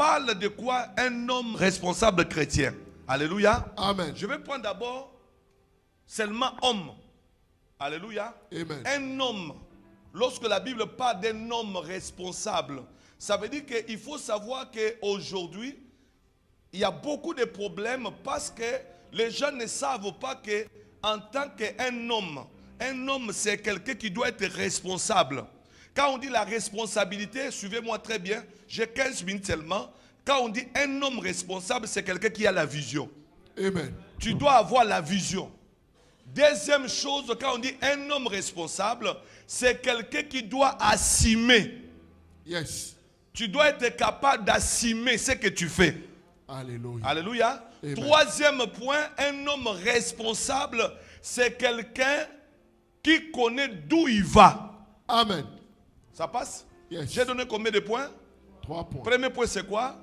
parle de quoi? Un homme responsable chrétien. Alléluia. Amen. Je vais prendre d'abord seulement homme. Alléluia. Amen. Un homme. Lorsque la Bible parle d'un homme responsable, ça veut dire qu'il faut savoir qu'aujourd'hui, il y a beaucoup de problèmes parce que les gens ne savent pas qu'en tant qu'un homme c'est quelqu'un qui doit être responsable. Quand on dit la responsabilité, suivez-moi très bien, j'ai 15 minutes seulement. Quand on dit un homme responsable, c'est quelqu'un qui a la vision. Amen. Tu dois avoir la vision. Deuxième chose, quand on dit un homme responsable, c'est quelqu'un qui doit assumer. Yes. Tu dois être capable d'assumer ce que tu fais. Alléluia. Alléluia. Amen. Troisième point, un homme responsable, c'est quelqu'un qui connaît d'où il va. Amen. Ça passe? Yes. J'ai donné combien de points? 3 points. Premier point, c'est quoi?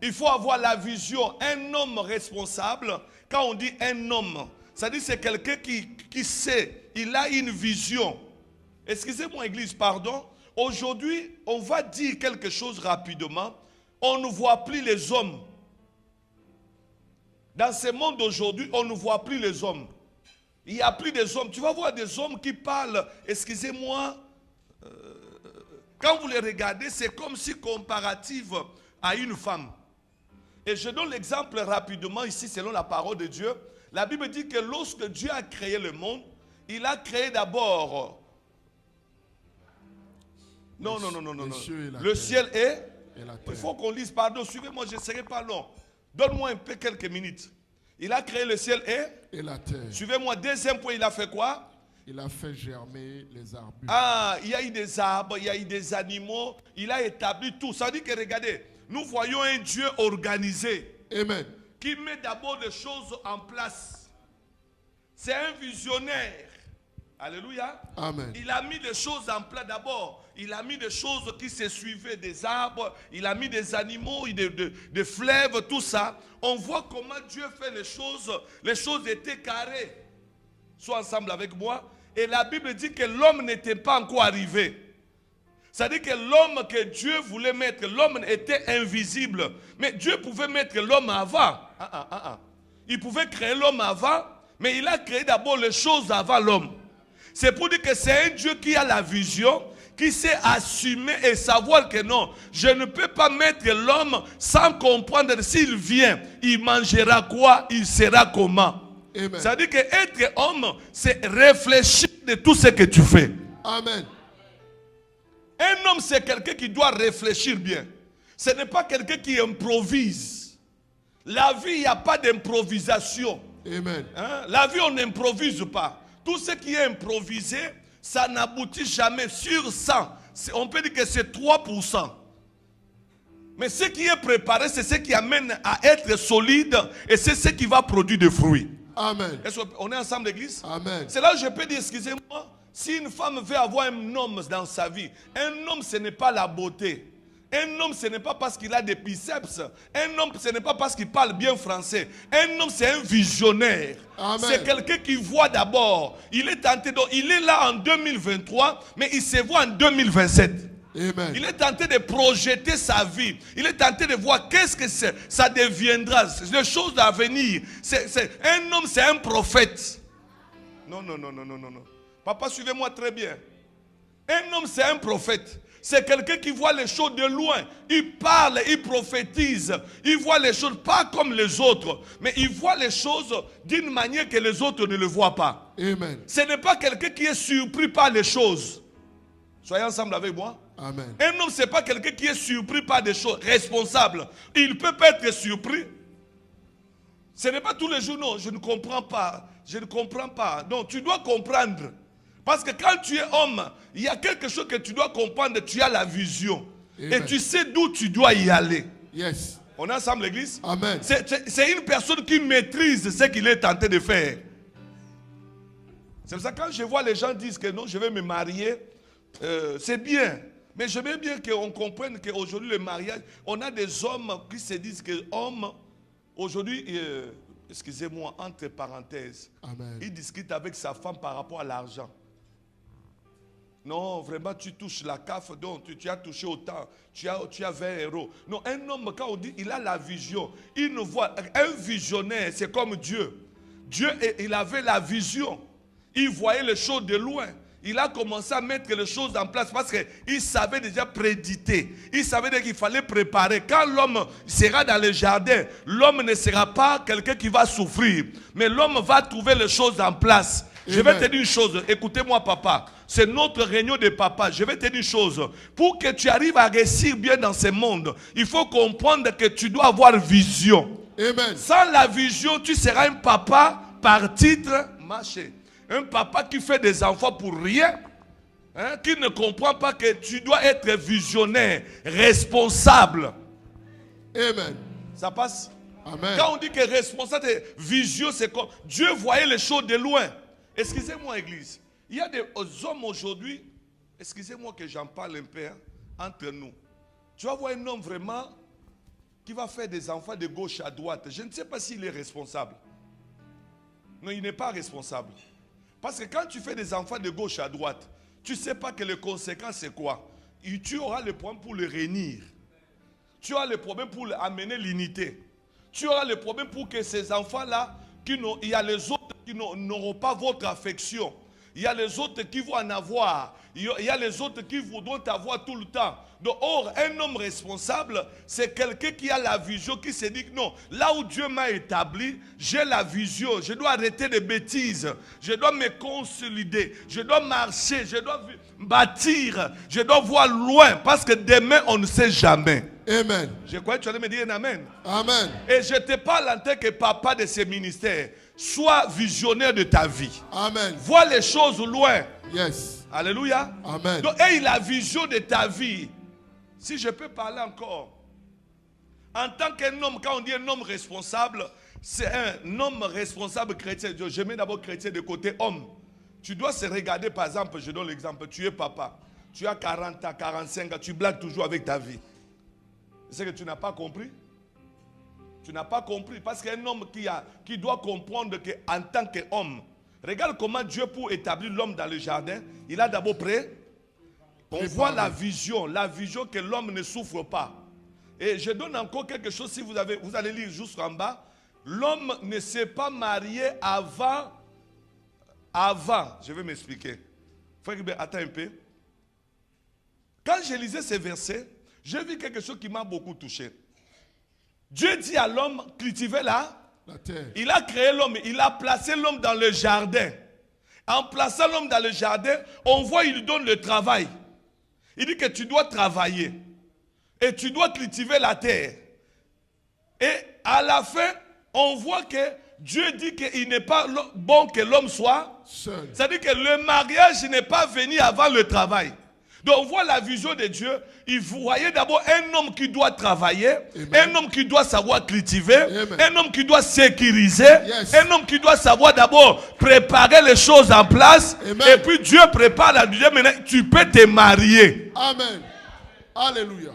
Il faut avoir la vision. Un homme responsable, quand on dit un homme, ça dit c'est quelqu'un qui sait, il a une vision. Excusez-moi, Église, pardon. Aujourd'hui, on va dire quelque chose rapidement. On ne voit plus les hommes. Dans ce monde d'aujourd'hui, on ne voit plus les hommes. Il n'y a plus des hommes. Tu vas voir des hommes qui parlent, excusez-moi, quand vous les regardez, c'est comme si comparative à une femme. Et je donne l'exemple rapidement ici selon la parole de Dieu. La Bible dit que lorsque Dieu a créé le monde, il a créé d'abord... Non. Le ciel est... Il faut qu'on lise, pardon, suivez-moi, je ne serai pas long. Donne-moi un peu quelques minutes. Il a créé le ciel et la terre. Suivez-moi, deuxième point, il a fait quoi? Il a fait germer les arbustes. Ah, il y a eu des arbres, il y a eu des animaux, il a établi tout. Ça veut dire que, regardez, nous voyons un Dieu organisé. Amen. Qui met d'abord des choses en place. C'est un visionnaire. Alléluia. Amen. Il a mis des choses en place d'abord. Il a mis des choses qui se suivaient, des arbres. Il a mis des animaux, des fleuves, tout ça. On voit comment Dieu fait les choses. Les choses étaient carrées. Sois ensemble avec moi. Et la Bible dit que l'homme n'était pas encore arrivé. C'est-à-dire que l'homme que Dieu voulait mettre, l'homme était invisible. Mais Dieu pouvait mettre l'homme avant. Il pouvait créer l'homme avant, mais il a créé d'abord les choses avant l'homme. C'est pour dire que c'est un Dieu qui a la vision, qui sait assumer et savoir que non, je ne peux pas mettre l'homme sans comprendre s'il vient, il mangera quoi, il sera comment. C'est-à-dire que être homme, c'est réfléchir de tout ce que tu fais. Amen. Un homme, c'est quelqu'un qui doit réfléchir bien. Ce n'est pas quelqu'un qui improvise. La vie, il n'y a pas d'improvisation. Amen. Hein? La vie, on n'improvise pas. Tout ce qui est improvisé, ça n'aboutit jamais. Sur 100, on peut dire que c'est 3%. Mais ce qui est préparé, c'est ce qui amène à être solide et c'est ce qui va produire des fruits. Amen. Est-ce qu'on est ensemble, l'église? Amen. C'est là où je peux dire, excusez-moi, si une femme veut avoir un homme dans sa vie, un homme, ce n'est pas la beauté. Un homme, ce n'est pas parce qu'il a des biceps. Un homme, ce n'est pas parce qu'il parle bien français. Un homme, c'est un visionnaire. C'est quelqu'un qui voit d'abord. Il est tenté, donc il est là en 2023, mais il se voit en 2027. Amen. Il est tenté de projeter sa vie. Il est tenté de voir qu'est-ce que ça deviendra. Les choses à venir. Un homme, c'est un prophète. Non. Papa, suivez-moi très bien. Un homme, c'est un prophète. C'est quelqu'un qui voit les choses de loin. Il parle, il prophétise. Il voit les choses pas comme les autres. Mais il voit les choses d'une manière que les autres ne le voient pas. Amen. Ce n'est pas quelqu'un qui est surpris par les choses. Soyez ensemble avec moi. Amen. Un homme, ce n'est pas quelqu'un qui est surpris par des choses. Responsable. Il peut pas être surpris. Ce n'est pas tous les jours. Non, je ne comprends pas. Je ne comprends pas. Non, tu dois comprendre. Parce que quand tu es homme, il y a quelque chose que tu dois comprendre. Tu as la vision. Amen. Et tu sais d'où tu dois y aller. Yes. On est ensemble, l'église? Amen. C'est une personne qui maîtrise ce qu'il est tenté de faire. C'est pour ça que quand je vois les gens dire que non, je vais me marier, c'est bien. Mais j'aimerais bien qu'on comprenne qu'aujourd'hui, le mariage, on a des hommes qui se disent que hommes, aujourd'hui, excusez-moi, entre parenthèses, Amen. il discute avec sa femme par rapport à l'argent. Non, vraiment, tu touches la CAF, donc tu as touché autant, tu as 20 euros. Non, un homme, quand on dit, il a la vision, il ne voit, un visionnaire, c'est comme Dieu. Dieu, il avait la vision. Il voyait les choses de loin. Il a commencé à mettre les choses en place parce qu'il savait déjà préditer. Il savait qu'il fallait préparer. Quand l'homme sera dans le jardin, l'homme ne sera pas quelqu'un qui va souffrir. Mais l'homme va trouver les choses en place. Je vais te dire une chose, écoutez-moi papa, c'est notre réunion de papa. Je vais te dire une chose, pour que tu arrives à réussir bien dans ce monde, il faut comprendre que tu dois avoir vision. Amen. Sans la vision, tu seras un papa par titre marché. Un papa qui fait des enfants pour rien, hein, qui ne comprend pas que tu dois être visionnaire, responsable. Amen. Ça passe? Amen. Quand on dit que responsable, vision, c'est comme Dieu voyait les choses de loin. Excusez-moi, Église. Il y a des hommes aujourd'hui, excusez-moi que j'en parle un peu, hein, entre nous. Tu vas voir un homme vraiment qui va faire des enfants de gauche à droite. Je ne sais pas s'il est responsable. Non, il n'est pas responsable. Parce que quand tu fais des enfants de gauche à droite, tu ne sais pas que les conséquences c'est quoi. Et tu auras le problème pour le réunir. Tu auras le problème pour amener l'unité. Tu auras le problème pour que ces enfants-là, il y a les autres qui n'auront pas votre affection. Il y a les autres qui vont en avoir. Il y a les autres qui voudront t'avoir tout le temps. Donc, or, un homme responsable, c'est quelqu'un qui a la vision, qui se dit que non, là où Dieu m'a établi, j'ai la vision. Je dois arrêter les bêtises. Je dois me consolider. Je dois marcher. Je dois bâtir. Je dois voir loin. Parce que demain, on ne sait jamais. Amen. Je crois que tu allais me dire un amen. Amen. Et je te parle en tant que papa de ce ministère. Sois visionnaire de ta vie. Amen. Vois les choses loin. Yes. Alléluia. Amen. Donc, aie la vision de ta vie. Si je peux parler encore. En tant qu'un homme, quand on dit un homme responsable, c'est un homme responsable chrétien. Je mets d'abord chrétien de côté homme. Tu dois se regarder, par exemple, je donne l'exemple, tu es papa. Tu as 40 ans, 45 ans, tu blagues toujours avec ta vie. C'est que tu n'as pas compris. Tu n'as pas compris. Parce qu'un homme qui doit comprendre qu'en tant qu'homme, regarde comment Dieu, pour établir l'homme dans le jardin, il a d'abord on voit la vision que l'homme ne souffre pas. Et je donne encore quelque chose, si vous allez lire jusqu'en bas. L'homme ne s'est pas marié avant, je vais m'expliquer. Frère Hubert, attends un peu. Quand je lisais ces versets, j'ai vu quelque chose qui m'a beaucoup touché. Dieu dit à l'homme, cultivez la terre. Il a créé l'homme, il a placé l'homme dans le jardin. En plaçant l'homme dans le jardin, on voit il donne le travail. Il dit que tu dois travailler. Et tu dois cultiver la terre. Et à la fin, on voit que Dieu dit qu'il n'est pas bon que l'homme soit seul. C'est-à-dire que le mariage n'est pas venu avant le travail. Donc on voit la vision de Dieu. Il voyait d'abord un homme qui doit travailler, Amen. Un homme qui doit savoir cultiver, Amen. Un homme qui doit sécuriser, yes. Un homme qui doit savoir d'abord préparer les choses en place. Amen. Et puis Dieu prépare la deuxième, maintenant tu peux te marier. Amen. Alléluia.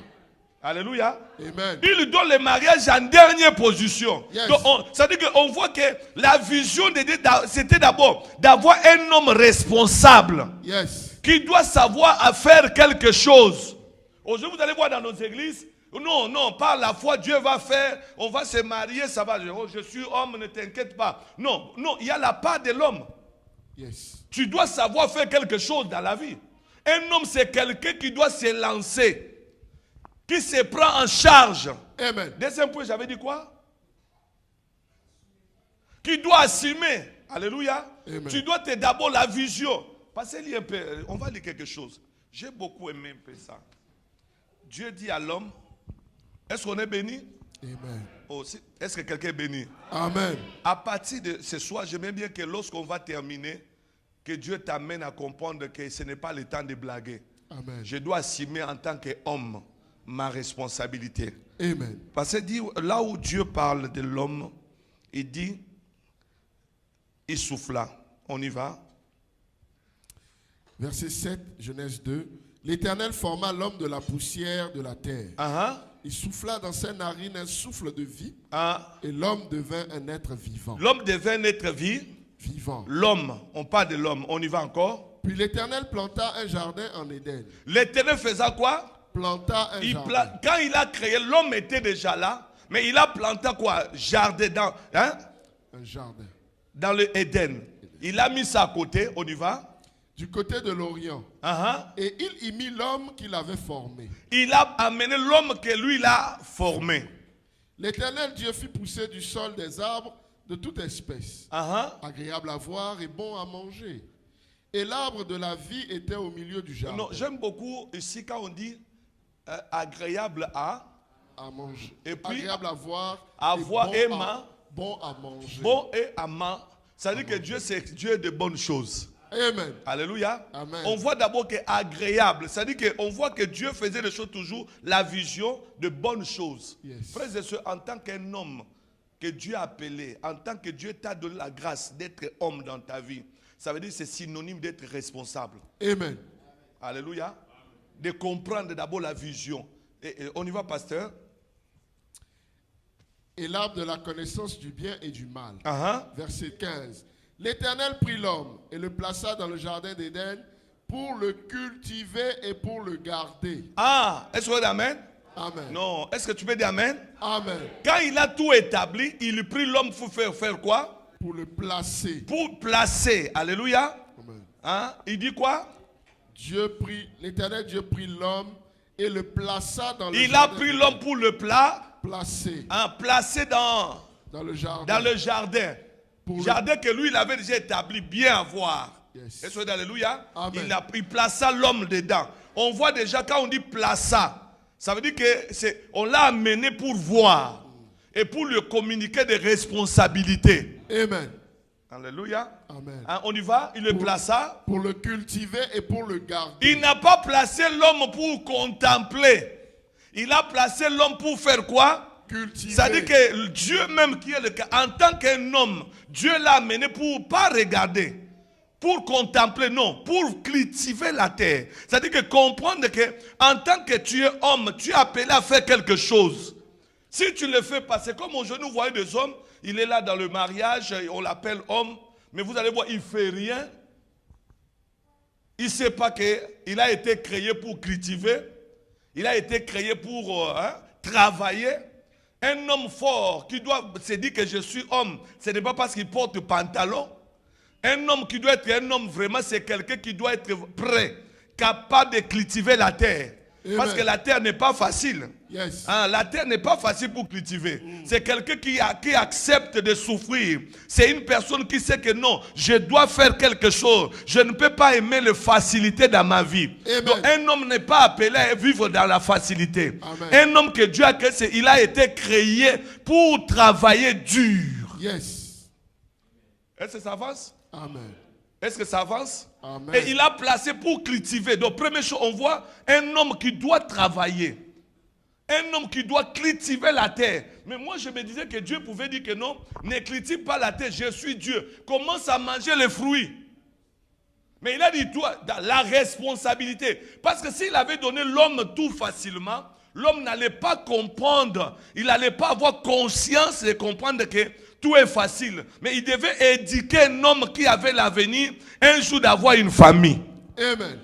Alléluia. Amen. Il donne le mariage en dernière position. Yes. Donc c'est-à-dire qu'on voit que la vision de Dieu, c'était d'abord d'avoir un homme responsable. Yes. Qui doit savoir faire quelque chose. Aujourd'hui, vous allez voir dans nos églises, non, par la foi, Dieu va faire, on va se marier, ça va. Oh, je suis homme, ne t'inquiète pas. Non, il y a la part de l'homme. Yes. Tu dois savoir faire quelque chose dans la vie. Un homme, c'est quelqu'un qui doit se lancer, qui se prend en charge. Amen. Deuxième point, j'avais dit quoi? Qui doit assumer. Alléluia. Amen. Tu dois te d'abord la vision. Passez-lui un peu, on va lire quelque chose. J'ai beaucoup aimé un peu ça. Dieu dit à l'homme, est-ce qu'on est béni? Amen. Oh, est-ce que quelqu'un est béni? Amen. À partir de ce soir, j'aimerais bien que lorsqu'on va terminer, que Dieu t'amène à comprendre que ce n'est pas le temps de blaguer. Amen. Je dois assumer en tant qu'homme ma responsabilité. Amen. Parce que là où Dieu parle de l'homme, il dit, il souffla. On y va. Verset 7, Genèse 2. L'Éternel forma l'homme de la poussière de la terre. Il souffla dans ses narines un souffle de vie. Et l'homme devint un être vivant. L'homme devint un être vivant. vivant. L'homme, on parle de l'homme, on y va encore. Puis l'Éternel planta un jardin en Éden. L'Éternel faisait quoi? Planta un jardin. Quand il a créé, l'homme était déjà là, mais il a planté quoi? Jardin dans, hein? Un jardin. Dans le Éden. Il a mis ça à côté, on y va. Du côté de l'Orient. Et il y mit l'homme qu'il avait formé. Il a amené l'homme que lui il a formé. L'Éternel Dieu fit pousser du sol des arbres de toute espèce, agréable à voir et bon à manger. Et l'arbre de la vie était au milieu du jardin. Non, j'aime beaucoup ici quand on dit agréable à manger. Et puis, agréable à voir, bon à manger. Bon et à manger. Ça veut dire que Dieu, c'est Dieu de bonnes choses. Amen. Alléluia. Amen. On voit d'abord que agréable. C'est-à-dire qu'on voit que Dieu faisait des choses toujours, la vision de bonnes choses. Yes. Frères et sœurs, en tant qu'un homme que Dieu a appelé, en tant que Dieu t'a donné la grâce d'être homme dans ta vie, ça veut dire que c'est synonyme d'être responsable. Amen. Alléluia. De comprendre d'abord la vision. Et on y va, pasteur. Et l'arbre de la connaissance du bien et du mal. Verset 15. L'Éternel prit l'homme et le plaça dans le jardin d'Éden pour le cultiver et pour le garder. Est-ce que vous dites Amen? Amen. Non, est-ce que tu peux dire Amen? Amen. Quand il a tout établi, il prit l'homme pour faire quoi? Pour le placer. Pour placer. Alléluia. Amen. Il dit quoi? L'Éternel Dieu prit l'homme et le plaça dans le jardin. Il a pris l'homme pour le placer. Placer dans le jardin. Dans le jardin. Jardin que lui, il avait déjà établi, bien à voir. Yes. Est-ce que alléluia? Amen. Il plaça l'homme dedans. On voit déjà quand on dit plaça, ça veut dire que on l'a amené pour voir et pour lui communiquer des responsabilités. Amen. Alléluia. Amen. On y va, il le plaça. Pour le cultiver et pour le garder. Il n'a pas placé l'homme pour contempler. Il a placé l'homme pour faire quoi? Cultiver. C'est-à-dire que Dieu même qui est le cas, en tant qu'un homme, Dieu l'a amené pour pas regarder, pour contempler, non, pour cultiver la terre. C'est-à-dire que comprendre que en tant que tu es homme, tu es appelé à faire quelque chose. Si tu le fais pas, c'est comme aujourd'hui vous voyez des hommes, il est là dans le mariage, on l'appelle homme, mais vous allez voir, il fait rien. Il ne sait pas qu'il a été créé pour cultiver, il a été créé pour travailler. Un homme fort qui doit se dire que je suis homme, ce n'est pas parce qu'il porte pantalon. Un homme qui doit être un homme vraiment, c'est quelqu'un qui doit être prêt, capable de cultiver la terre. Amen. Parce que la terre n'est pas facile. Yes. La terre n'est pas facile pour cultiver. C'est quelqu'un qui accepte de souffrir. C'est une personne qui sait que non, je dois faire quelque chose. Je ne peux pas aimer les facilités dans ma vie. Amen. Donc un homme n'est pas appelé à vivre dans la facilité. Amen. Un homme que Dieu a créé, il a été créé pour travailler dur. Yes. Est-ce que ça avance? Amen. Est-ce que ça avance? Amen. Et il a placé pour cultiver. Donc, première chose, on voit un homme qui doit travailler. Un homme qui doit cultiver la terre. Mais moi, je me disais que Dieu pouvait dire que non, ne cultive pas la terre, je suis Dieu. Commence à manger les fruits. Mais il a dit, toi, dans la responsabilité. Parce que s'il avait donné l'homme tout facilement, l'homme n'allait pas comprendre. Il n'allait pas avoir conscience de comprendre que tout est facile. Mais il devait éduquer un homme qui avait l'avenir, un jour d'avoir une famille. Amen.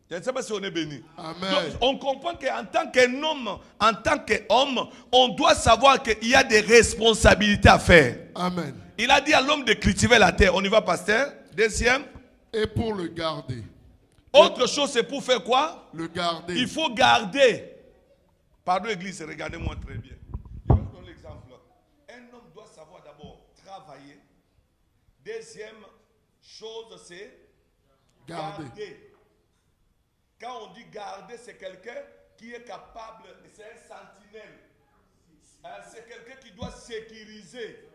Je ne sais pas si on est béni. Amen. Donc, on comprend qu'en tant qu'un homme, en tant qu'homme, on doit savoir qu'il y a des responsabilités à faire. Amen. Il a dit à l'homme de cultiver la terre. On y va, pasteur. Deuxième. Et pour le garder. Autre chose, c'est pour faire quoi? Le garder. Il faut garder. Pardon, église, regardez-moi très bien. Je vais vous donner l'exemple. Un homme doit savoir d'abord travailler. Deuxième chose, c'est garder. Quand on dit garder, c'est quelqu'un qui est capable, c'est un sentinelle. C'est quelqu'un qui doit sécuriser.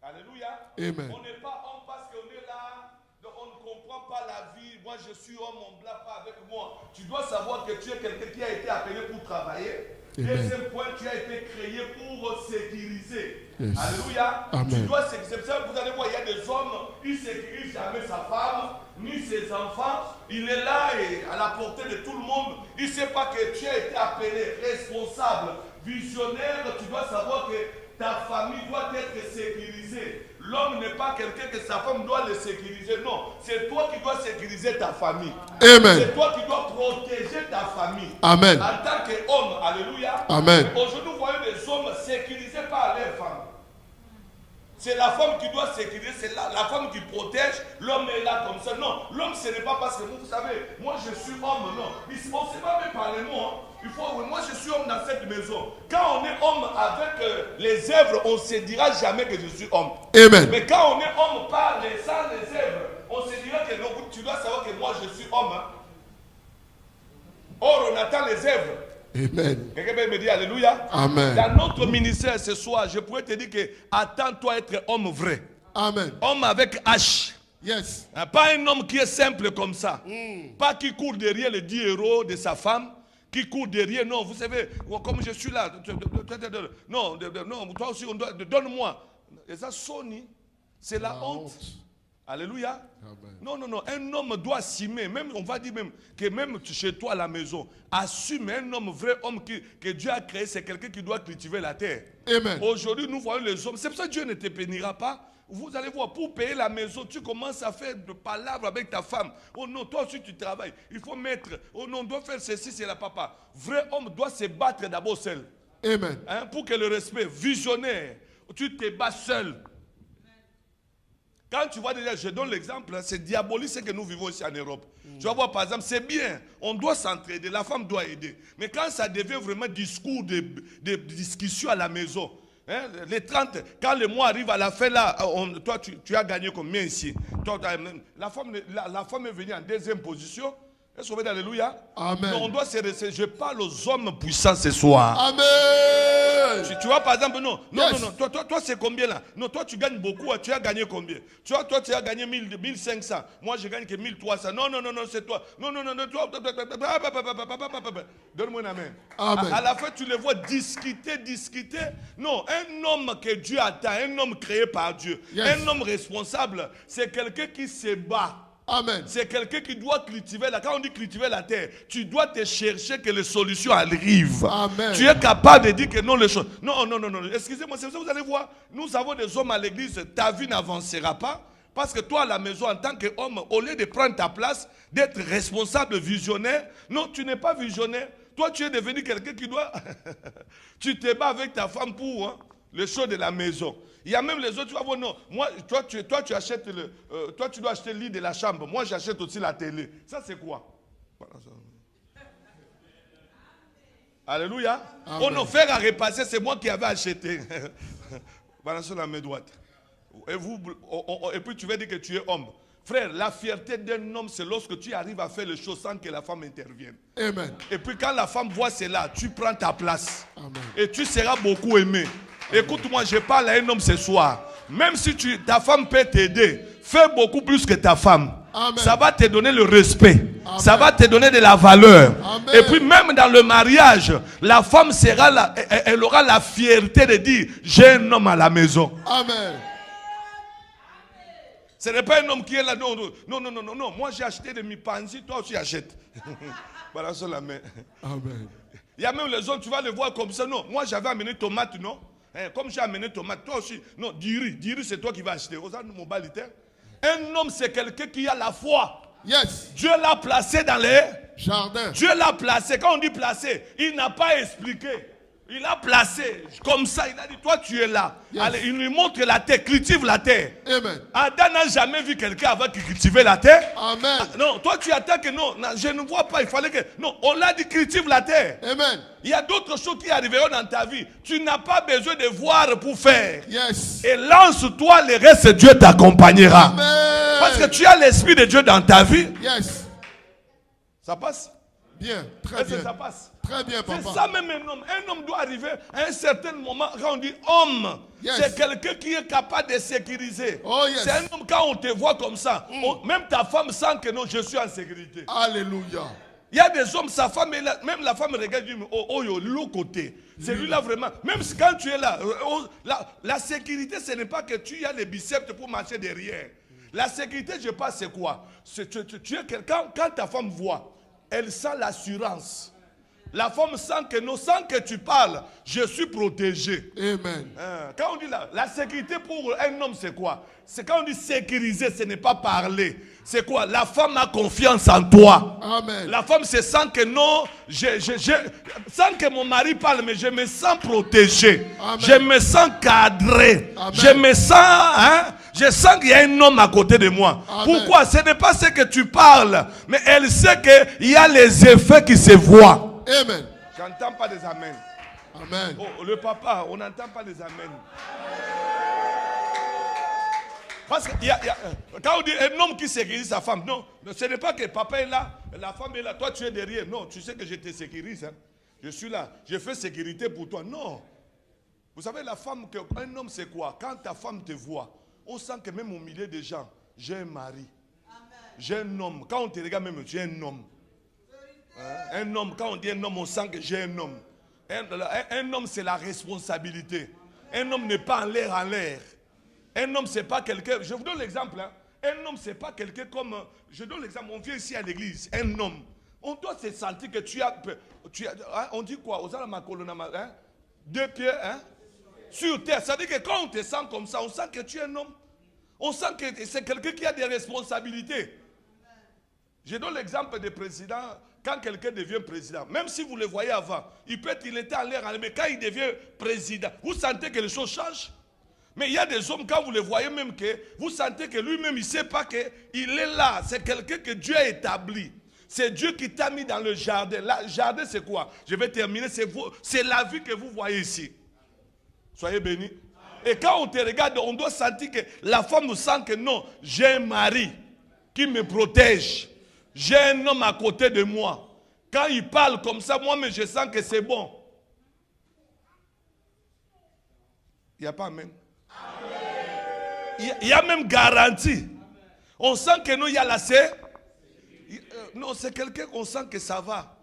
Alléluia. Amen. On n'est pas homme parce qu'on est là, donc on ne comprend pas la vie. Moi je suis homme, on ne blague pas avec moi. Tu dois savoir que tu es quelqu'un qui a été appelé pour travailler. Amen. Deuxième point, tu as été créé pour sécuriser. Yes. Alléluia. Amen. Tu dois sécuriser. C'est ça que vous allez voir, il y a des hommes, ils ne sécurisent jamais sa femme, ni ses enfants. Il est là et à la portée de tout le monde. Il ne sait pas que tu as été appelé responsable, visionnaire. Tu dois savoir que ta famille doit être sécurisée. l'homme n'est pas quelqu'un que sa femme doit le sécuriser. Non, c'est toi qui dois sécuriser ta famille. Amen. C'est toi qui dois protéger ta famille. Amen. En tant qu'homme, alléluia. Amen. Aujourd'hui, nous voyons des hommes sécurisés par leurs femmes. C'est la femme qui doit sécuriser, c'est la femme qui protège, l'homme est là comme ça. Non, l'homme ce n'est pas parce que vous savez, moi je suis homme, non. On ne sait pas même par les mots. Il faut, moi je suis homme dans cette maison. Quand on est homme avec les œuvres, on ne se dira jamais que je suis homme. Amen. Mais quand on est homme par sans les œuvres, on se dira que non, tu dois savoir que moi je suis homme. Hein. Or on attend les œuvres. Amen. Quelqu'un peut me dire alléluia. Amen. Dans notre ministère ce soir, je pourrais te dire que attends-toi à être homme vrai. Amen. Homme avec H. Yes. Pas un homme qui est simple comme ça. Pas qui court derrière les 10 euros de sa femme. Qui court derrière. Non, vous savez, comme je suis là. Non, toi aussi, donne-moi. Et ça, Sony, c'est la honte. Alléluia. Amen. Non, non, non. Un homme doit assumer. Même, on va dire même que même chez toi à la maison, assume un homme, vrai homme que Dieu a créé, c'est quelqu'un qui doit cultiver la terre. Amen. Aujourd'hui, nous voyons les hommes. C'est pour ça que Dieu ne te bénira pas. Vous allez voir, pour payer la maison, tu commences à faire de palabres avec ta femme. Oh non, toi aussi tu travailles. Il faut mettre. Oh non, on doit faire ceci, c'est la papa. Vrai homme doit se battre d'abord seul. Amen. Hein, pour que le respect, visionnaire, tu te bats seul. Quand tu vois déjà, je donne l'exemple, c'est diabolique ce que nous vivons ici en Europe. Tu vas voir par exemple, c'est bien, on doit s'entraider, la femme doit aider. Mais quand ça devient vraiment discours de discussion à la maison, hein, les 30, quand le mois arrive à la fin là, toi tu as gagné combien ici? Toi, la femme est venue en deuxième position. Est-ce qu'on veut dire alléluia? Amen. Donc on doit se rester. Je parle aux hommes puissants ce soir. Amen. Tu vois par exemple, non, Yes. non, toi c'est combien là? Non, toi tu gagnes beaucoup, tu as gagné combien? Toi tu as gagné 1500, moi je gagne que 1300. Non, c'est toi. Non, toi. Donne-moi une amen. Amen. À la fin tu les vois discuter. Non, un homme que Dieu attend, un homme créé par Dieu, Yes. un homme responsable, c'est quelqu'un qui se bat. Amen. C'est quelqu'un qui doit cultiver la terre. Quand on dit cultiver la terre, tu dois te chercher que les solutions arrivent. Amen. Tu es capable de dire que non, les choses. Non. Excusez-moi, c'est ça, vous allez voir. Nous avons des hommes à l'église, ta vie n'avancera pas. Parce que toi, à la maison, en tant qu'homme, au lieu de prendre ta place, d'être responsable, visionnaire, non, tu n'es pas visionnaire. Toi, tu es devenu quelqu'un qui doit. Tu te bats avec ta femme pour les choses de la maison. Il y a même les autres, tu vas voir, non, moi, toi, tu achètes toi, tu dois acheter le lit de la chambre. Moi, j'achète aussi la télé. Ça, c'est quoi? Alléluia. Amen. On a fait à repasser, c'est moi qui avais acheté. Balance sur la main droite. Et puis tu vas dire que tu es homme. Frère, la fierté d'un homme, c'est lorsque tu arrives à faire les choses sans que la femme intervienne. Amen. Et puis quand la femme voit cela, tu prends ta place. Amen. Et tu seras beaucoup aimé. Écoute-moi, je parle à un homme ce soir. Même si ta femme peut t'aider, fais beaucoup plus que ta femme. Amen. Ça va te donner le respect. Amen. Ça va te donner de la valeur. Amen. Et puis même dans le mariage, la femme sera là, elle aura la fierté de dire, j'ai un homme à la maison. Amen. Ce n'est pas un homme qui est là. Non. Moi j'ai acheté de mes pansies, toi aussi achète. Voilà sur la main. Amen. Il y a même les autres, tu vas les voir comme ça. Non, moi j'avais amené tomate, non? Comme j'ai amené tomate, toi aussi. Non, diri, c'est toi qui vas acheter. Un homme, c'est quelqu'un qui a la foi. Yes. Dieu l'a placé dans les jardins. Dieu l'a placé. Quand on dit placé, il n'a pas expliqué. Il l'a placé comme ça. Il a dit, toi tu es là. Yes. Allez, il lui montre la terre, cultive la terre. Amen. Adam n'a jamais vu quelqu'un avant qu'il cultivait la terre. Amen. Non, toi tu attends que non, je ne vois pas. Il fallait que. Non, on l'a dit, cultive la terre. Amen. Il y a d'autres choses qui arriveront dans ta vie. Tu n'as pas besoin de voir pour faire. Yes. Et lance-toi, le reste, Dieu t'accompagnera. Amen. Parce que tu as l'Esprit de Dieu dans ta vie. Yes. Ça passe? Bien, très bien. Ça passe. Très bien, papa. C'est ça même un homme. Un homme doit arriver à un certain moment, quand on dit homme, Yes. c'est quelqu'un qui est capable de sécuriser. Oh, yes. C'est un homme, quand on te voit comme ça, même ta femme sent que non, je suis en sécurité. Alléluia. Il y a des hommes, sa femme est là, même la femme regarde, dit, l'autre côté. C'est lui là vraiment. Même si quand tu es là, la sécurité, ce n'est pas que tu as les biceps pour marcher derrière. La sécurité, je pense, c'est quoi? Tu es quelqu'un, quand ta femme voit, elle sent l'assurance. La femme sent que non, sans que tu parles, je suis protégé. Amen. Quand on dit la sécurité pour un homme, c'est quoi? C'est quand on dit sécuriser, ce n'est pas parler. C'est quoi? La femme a confiance en toi. Amen. La femme se sent que non, sans que mon mari parle, mais je me sens protégé. Amen. Je me sens cadré. Amen. Je me sens, je sens qu'il y a un homme à côté de moi. Amen. Pourquoi? Ce n'est pas ce que tu parles, mais elle sait qu'il y a les effets qui se voient. Amen. J'entends pas des amens. Amen. Oh, le papa, on n'entend pas les amens. Parce que quand on dit un homme qui sécurise sa femme, non, ce n'est pas que papa est là, la femme est là, toi tu es derrière. Non, tu sais que je te sécurise. Hein. Je suis là, je fais sécurité pour toi. Non. Vous savez, la femme, un homme c'est quoi? Quand ta femme te voit, on sent que même au milieu des gens, j'ai un mari. J'ai un homme. Quand on te regarde même, j'ai un homme. Un homme, quand on dit un homme, on sent que j'ai un homme. Un homme, c'est la responsabilité. Un homme n'est pas en l'air. Un homme, c'est pas quelqu'un. Je vous donne l'exemple. Hein. Un homme, c'est pas quelqu'un comme. Je donne l'exemple. On vient ici à l'église. Un homme. On doit se sentir que tu as hein, on dit quoi? Aux hein? 2 pieds hein? Sur terre. Ça veut dire que quand on te sent comme ça, on sent que tu es un homme. On sent que c'est quelqu'un qui a des responsabilités. Je donne l'exemple des présidents. Quand quelqu'un devient président, même si vous le voyez avant, il était en l'air, mais quand il devient président, vous sentez que les choses changent. Mais il y a des hommes, quand vous le voyez même, que vous sentez que lui-même, il ne sait pas qu'il est là. C'est quelqu'un que Dieu a établi. C'est Dieu qui t'a mis dans le jardin. Le jardin, c'est quoi? Je vais terminer. C'est la vie que vous voyez ici. Soyez bénis. Et quand on te regarde, on doit sentir que la femme nous sent que non, j'ai un mari qui me protège. J'ai un homme à côté de moi. Quand il parle comme ça, moi-même, je sens que c'est bon. Il n'y a pas amen. Il y a même garantie. On sent que non, il y a la non, c'est quelqu'un qu'on sent que ça va.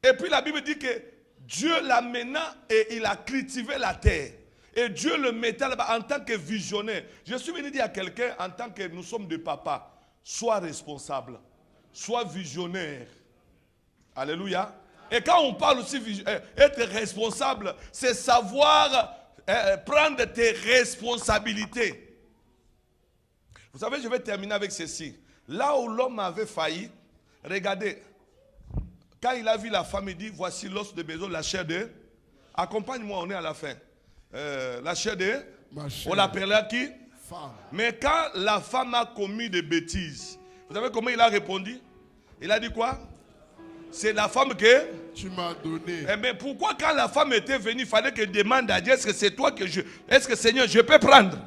Et puis la Bible dit que Dieu l'amena et il a cultivé la terre. Et Dieu le mettait là-bas en tant que visionnaire. Je suis venu dire à quelqu'un, en tant que nous sommes des papas, sois responsable, sois visionnaire. Alléluia. Et quand on parle aussi être responsable, c'est savoir prendre tes responsabilités. Vous savez, je vais terminer avec ceci. Là où l'homme avait failli, regardez, quand il a vu la femme, il dit, voici l'os de maison, la chair de... Accompagne-moi, on est à la fin. La chair de... On l'appellera qui? Femme. Mais quand la femme a commis des bêtises, vous savez comment il a répondu? Il a dit quoi? C'est la femme que tu m'as donné. Eh bien, pourquoi quand la femme était venue, il fallait qu'elle demande à Dieu, est-ce que c'est toi que je... Est-ce que Seigneur, je peux prendre?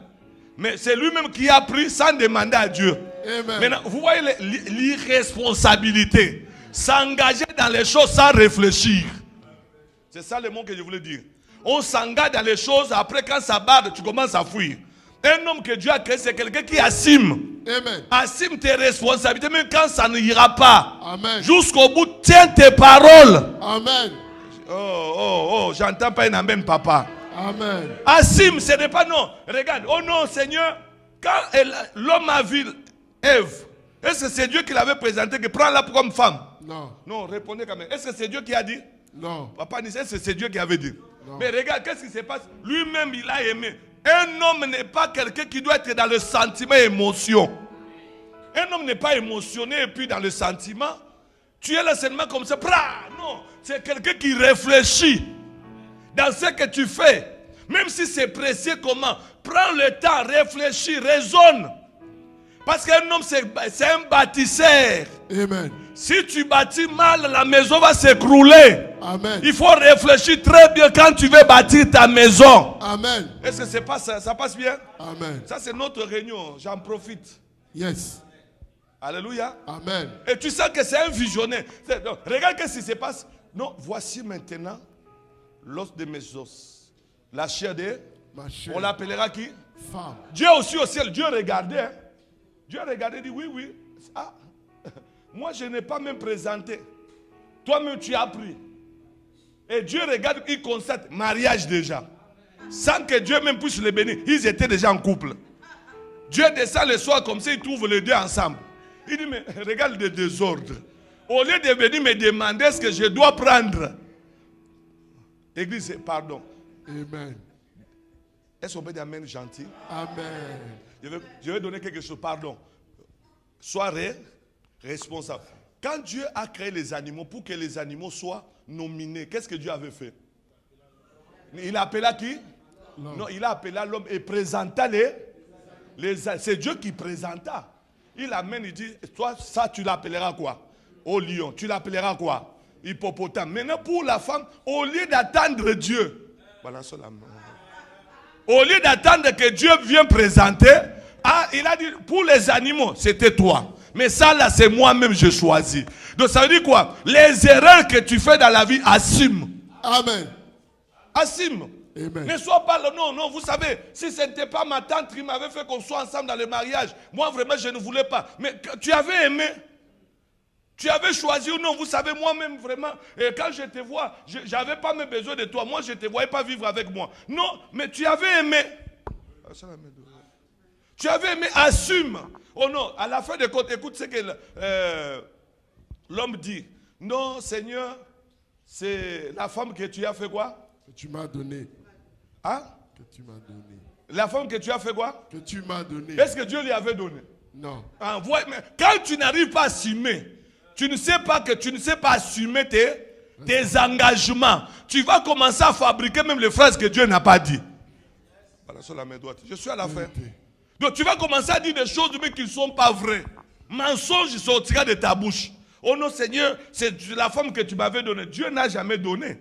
Mais c'est lui-même qui a pris sans demander à Dieu. Amen. Maintenant, vous voyez l'irresponsabilité. S'engager dans les choses sans réfléchir. C'est ça le mot que je voulais dire. On s'engage dans les choses, après quand ça barre, tu commences à fuir. Un homme que Dieu a créé, c'est quelqu'un qui assume. Amen. Assume tes responsabilités, même quand ça n'ira pas. Amen. Jusqu'au bout, tiens tes paroles. Amen. Oh, j'entends pas un amen, papa. Amen. Assume, ce n'est pas non. Regarde, oh non, Seigneur, quand l'homme a vu Ève, est-ce que c'est Dieu qui l'avait présenté, que prends-la comme femme? Non. Non, répondez quand même. Est-ce que c'est Dieu qui a dit? Non. Papa dit, est-ce que c'est Dieu qui avait dit? Non. Mais regarde, qu'est-ce qui se passe? Lui-même, il a aimé. Un homme n'est pas quelqu'un qui doit être dans le sentiment et émotion. Un homme n'est pas émotionné et puis dans le sentiment. Tu es là seulement comme ça. Non, c'est quelqu'un qui réfléchit dans ce que tu fais. Même si c'est précieux comment. Prends le temps, réfléchis, raisonne. Parce qu'un homme, c'est un bâtisseur. Amen. Si tu bâtis mal, la maison va s'écrouler. Amen. Il faut réfléchir très bien quand tu veux bâtir ta maison. Amen. Est-ce que ça passe bien? Amen. Ça, c'est notre réunion. J'en profite. Yes. Alléluia. Amen. Et tu sens que c'est un visionnaire. Donc, regarde ce qui se passe. Non, voici maintenant l'os de mes os. La chair de... Ma chair. On l'appellera qui? Femme. Dieu aussi au ciel. Dieu regardait. Hein. Dieu regardait et dit oui. Ah, moi je n'ai pas même présenté. Toi-même tu as pris. Et Dieu regarde, il constate mariage déjà. Sans que Dieu même puisse les bénir. Ils étaient déjà en couple. Dieu descend le soir comme ça, il trouve les deux ensemble. Il dit mais regarde le désordre. Au lieu de venir me demander ce que je dois prendre. Église, pardon. Amen. Est-ce qu'on peut dire amen gentil? Amen. Je vais donner quelque chose, pardon. Sois responsable. Quand Dieu a créé les animaux, pour que les animaux soient nominés, qu'est-ce que Dieu avait fait? Il a appelé qui? Non, il a appelé l'homme et présenta c'est Dieu qui présenta. Il amène, il dit, toi, ça, tu l'appelleras quoi? Au lion. Tu l'appelleras quoi? Hippopotame. Maintenant, pour la femme, au lieu d'attendre Dieu, balançons la main. Au lieu d'attendre que Dieu vienne présenter, il a dit, pour les animaux, c'était toi. Mais ça, là, c'est moi-même, je choisis. Donc, ça veut dire quoi? Les erreurs que tu fais dans la vie, assume. Amen. Assume. Amen. Ne sois pas non, vous savez, si ce n'était pas ma tante qui m'avait fait qu'on soit ensemble dans le mariage, moi vraiment je ne voulais pas. Mais tu avais aimé, tu avais choisi ou non, vous savez, moi-même vraiment, quand je te vois, je n'avais pas mes besoins de toi, moi je ne te voyais pas vivre avec moi. Non, mais tu avais aimé. Tu avais aimé, assume. Oh non, à la fin de compte, écoute ce que l'homme dit. Non, Seigneur, c'est la femme que tu as fait quoi? Que tu m'as donné. Hein? Que tu m'as donné. La femme que tu as fait quoi? Que tu m'as donné. Est-ce que Dieu lui avait donné? Non. Mais quand tu n'arrives pas à assumer, tu ne sais pas assumer tes engagements, tu vas commencer à fabriquer même les phrases que Dieu n'a pas dit. Voilà, sur la main droite. Je suis à la fin. Donc tu vas commencer à dire des choses mais qui ne sont pas vraies. Mensonge sortira de ta bouche. Oh non Seigneur, c'est la femme que tu m'avais donnée. Dieu n'a jamais donné.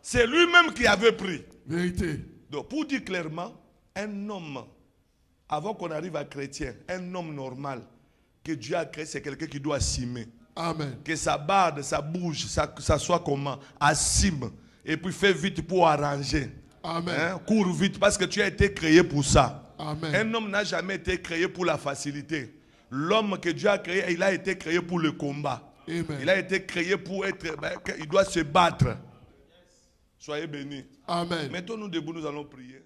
C'est lui-même qui avait pris. Vérité. Donc pour dire clairement, un homme, avant qu'on arrive à chrétien, un homme normal que Dieu a créé, c'est quelqu'un qui doit assumer. Amen. Que ça barde, ça bouge, ça soit comment? Assume. Et puis fais vite pour arranger. Amen. Hein? Cours vite parce que tu as été créé pour ça. Amen. Un homme n'a jamais été créé pour la facilité. L'homme que Dieu a créé, il a été créé pour le combat. Amen. Il a été créé pour être... il doit se battre. Soyez bénis. Amen. Mettons-nous debout, nous allons prier.